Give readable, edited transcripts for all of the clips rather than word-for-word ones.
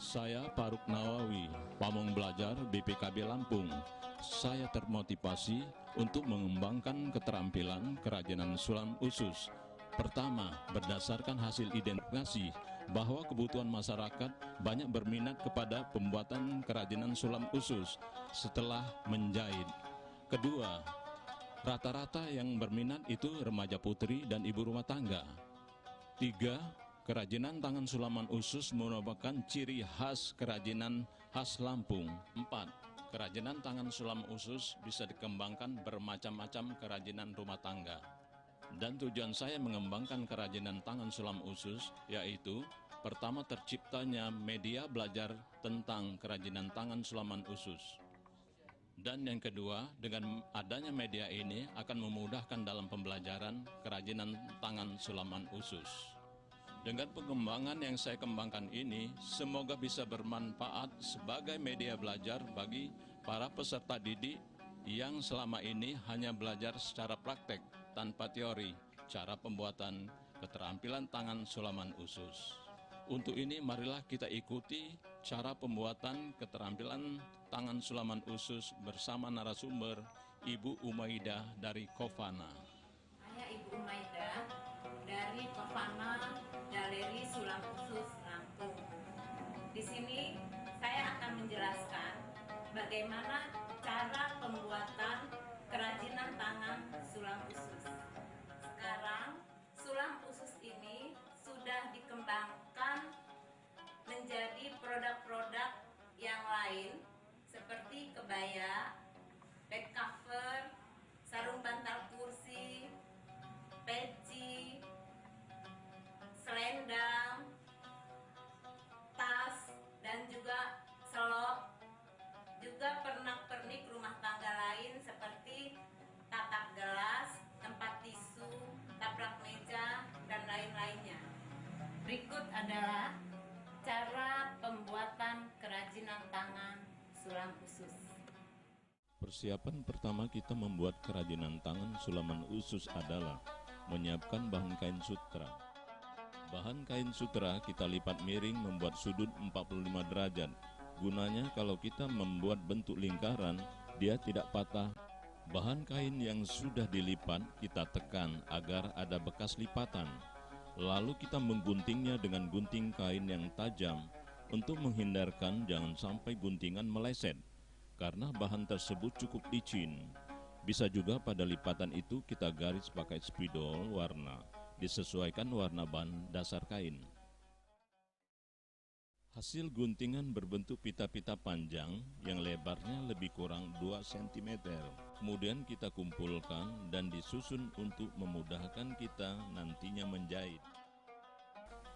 Saya Faruk Nawawi, pamong belajar BPKB Lampung. Saya termotivasi untuk mengembangkan keterampilan kerajinan sulam usus. Pertama, berdasarkan hasil identifikasi bahwa kebutuhan masyarakat banyak berminat kepada pembuatan kerajinan sulam usus setelah menjahit. Kedua, rata-rata yang berminat itu remaja putri dan ibu rumah tangga. Tiga, kerajinan tangan sulaman usus merupakan ciri khas kerajinan khas Lampung. 4. Kerajinan tangan sulam usus bisa dikembangkan bermacam-macam kerajinan rumah tangga. Dan tujuan saya mengembangkan kerajinan tangan sulam usus yaitu pertama, terciptanya media belajar tentang kerajinan tangan sulaman usus. Dan yang kedua, dengan adanya media ini akan memudahkan dalam pembelajaran kerajinan tangan sulaman usus. Dengan pengembangan yang saya kembangkan ini, semoga bisa bermanfaat sebagai media belajar bagi para peserta didik yang selama ini hanya belajar secara praktek tanpa teori cara pembuatan keterampilan tangan sulaman usus. Untuk ini marilah kita ikuti cara pembuatan keterampilan tangan sulaman usus bersama narasumber Ibu Umaidah dari Kofana. Saya Ibu Umaidah dari Kofana Galeri Sulam Usus Lampung. Di sini saya akan menjelaskan bagaimana cara pembuatan kerajinan tangan sulam usus. Sekarang sulam usus ini sudah dikembangkan menjadi produk-produk yang lain seperti kebaya, back cover, sarung bantal kursi, peci, selendang, tas, dan juga selop, juga pernak-pernik rumah tangga lain seperti tatak gelas, tempat tisu, taplak meja, dan lain-lainnya. Berikut adalah cara pembuatan kerajinan tangan sulam usus. Persiapan pertama kita membuat kerajinan tangan sulaman usus adalah menyiapkan bahan kain sutra. Bahan kain sutra kita lipat miring membuat sudut 45 derajat. Gunanya kalau kita membuat bentuk lingkaran, dia tidak patah. Bahan kain yang sudah dilipat kita tekan agar ada bekas lipatan. Lalu kita mengguntingnya dengan gunting kain yang tajam untuk menghindarkan jangan sampai guntingan meleset, karena bahan tersebut cukup licin. Bisa juga pada lipatan itu kita garis pakai spidol warna, disesuaikan warna bahan dasar kain. Hasil guntingan berbentuk pita-pita panjang yang lebarnya lebih kurang 2 cm. Kemudian kita kumpulkan dan disusun untuk memudahkan kita nantinya menjahit.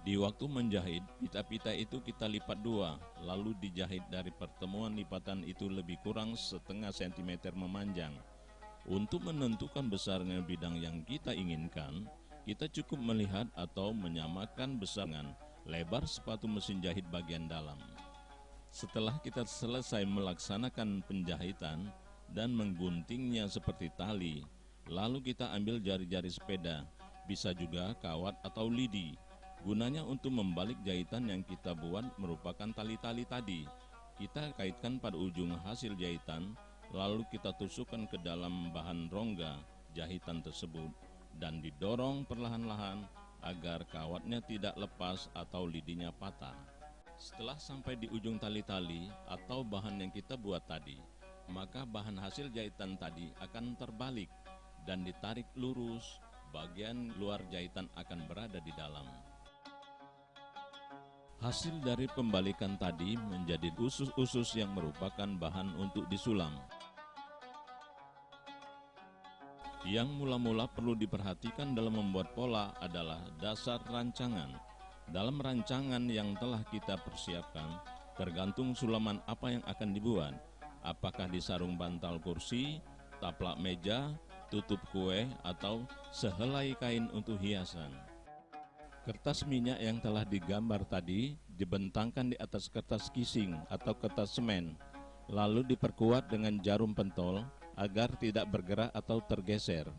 Di waktu menjahit, pita-pita itu kita lipat 2, lalu dijahit dari pertemuan lipatan itu lebih kurang setengah sentimeter memanjang. Untuk menentukan besarnya bidang yang kita inginkan, kita cukup melihat atau menyamakan besaran lebar sepatu mesin jahit bagian dalam. Setelah kita selesai melaksanakan penjahitan dan mengguntingnya seperti tali, lalu kita ambil jari-jari sepeda, bisa juga kawat atau lidi. Gunanya untuk membalik jahitan yang kita buat merupakan tali-tali tadi. Kita kaitkan pada ujung hasil jahitan, lalu kita tusukkan ke dalam bahan rongga jahitan tersebut dan didorong perlahan-lahan agar kawatnya tidak lepas atau lidinya patah. Setelah sampai di ujung tali-tali atau bahan yang kita buat tadi, maka bahan hasil jahitan tadi akan terbalik dan ditarik lurus, bagian luar jahitan akan berada di dalam. Hasil dari pembalikan tadi menjadi usus-usus yang merupakan bahan untuk disulam. Yang mula-mula perlu diperhatikan dalam membuat pola adalah dasar rancangan. Dalam rancangan yang telah kita persiapkan, tergantung sulaman apa yang akan dibuat. Apakah di sarung bantal kursi, taplak meja, tutup kue, atau sehelai kain untuk hiasan. Kertas minyak yang telah digambar tadi dibentangkan di atas kertas kising atau kertas semen, lalu diperkuat dengan jarum pentol agar tidak bergerak atau tergeser.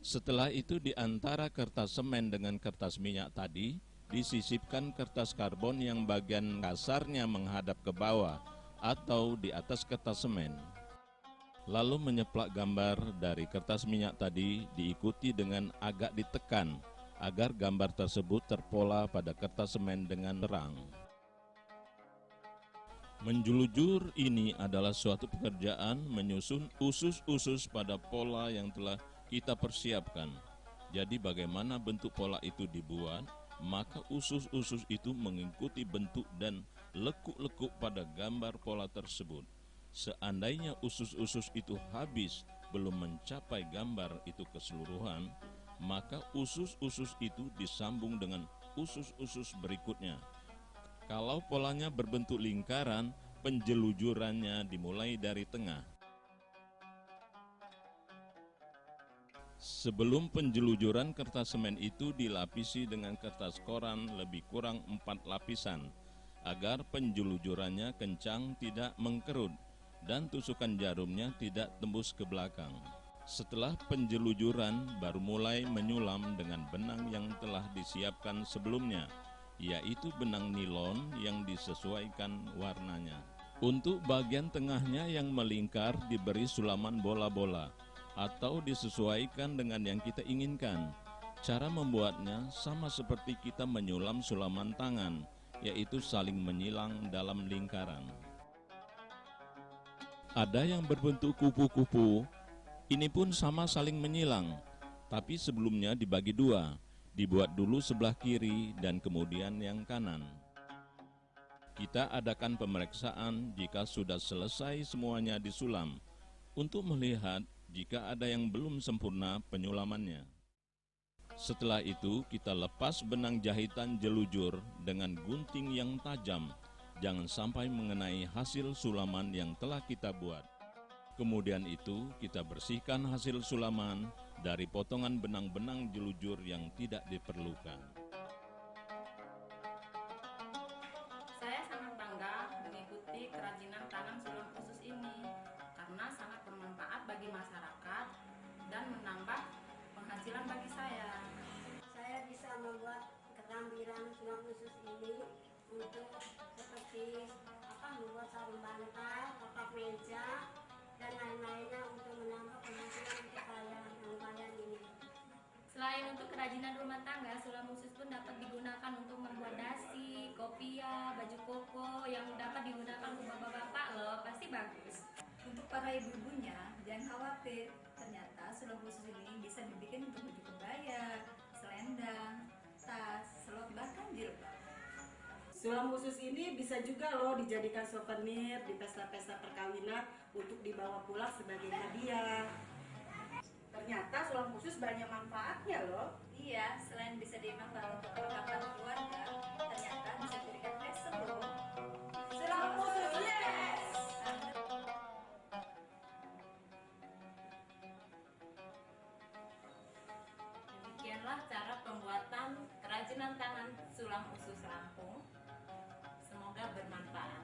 Setelah itu di antara kertas semen dengan kertas minyak tadi, disisipkan kertas karbon yang bagian kasarnya menghadap ke bawah atau di atas kertas semen. Lalu menyeplak gambar dari kertas minyak tadi diikuti dengan agak ditekan agar gambar tersebut terpola pada kertas semen dengan terang. Menjulujur ini adalah suatu pekerjaan menyusun usus-usus pada pola yang telah kita persiapkan. Jadi bagaimana bentuk pola itu dibuat, maka usus-usus itu mengikuti bentuk dan lekuk-lekuk pada gambar pola tersebut. Seandainya usus-usus itu habis belum mencapai gambar itu keseluruhan, maka usus-usus itu disambung dengan usus-usus berikutnya. Kalau polanya berbentuk lingkaran, penjelujurannya dimulai dari tengah. Sebelum penjelujuran, kertas semen itu dilapisi dengan kertas koran lebih kurang 4 lapisan, agar penjelujurannya kencang tidak mengkerut dan tusukan jarumnya tidak tembus ke belakang. Setelah penjelujuran, baru mulai menyulam dengan benang yang telah disiapkan sebelumnya, yaitu benang nilon yang disesuaikan warnanya. Untuk bagian tengahnya yang melingkar diberi sulaman bola-bola atau disesuaikan dengan yang kita inginkan. Cara membuatnya sama seperti kita menyulam sulaman tangan, yaitu saling menyilang dalam lingkaran. Ada yang berbentuk kupu-kupu, ini pun sama saling menyilang, tapi sebelumnya dibagi dua. Dibuat dulu sebelah kiri dan kemudian yang kanan. Kita adakan pemeriksaan jika sudah selesai semuanya disulam, untuk melihat jika ada yang belum sempurna penyulamannya. Setelah itu kita lepas benang jahitan jelujur dengan gunting yang tajam, jangan sampai mengenai hasil sulaman yang telah kita buat. Kemudian itu kita bersihkan hasil sulaman dari potongan benang-benang jelujur yang tidak diperlukan. Saya sangat bangga mengikuti kerajinan tangan sulam khusus ini karena sangat bermanfaat bagi masyarakat dan menambah penghasilan bagi saya. Saya bisa membuat keterampilan sulam khusus ini untuk seperti membuat sarung bantal, kotak meja, dan lain-lainnya untuk menambah penghasilan untuk saya yang lumayan ini. Selain untuk kerajinan rumah tangga, sulam khusus pun dapat digunakan untuk membuat dasi, kopiah, baju koko yang dapat digunakan untuk bapak-bapak loh, pasti bagus. Untuk para ibu-ibunya, jangan khawatir, ternyata sulam khusus ini bisa dibikin untuk baju kebaya, selendang, tas, selop, bahkan jilbab. Sulam khusus ini bisa juga loh dijadikan souvenir di pesta-pesta perkawinan untuk dibawa pulang sebagai hadiah. Ternyata sulam khusus banyak manfaatnya loh. Iya, selain bisa dimanfaatkan untuk perlengkapan keluarga, ternyata bisa dijadikan fashion loh. Sulam khusus, yes! Demikianlah cara pembuatan kerajinan tangan sulam khusus Lampung. Semoga bermanfaat.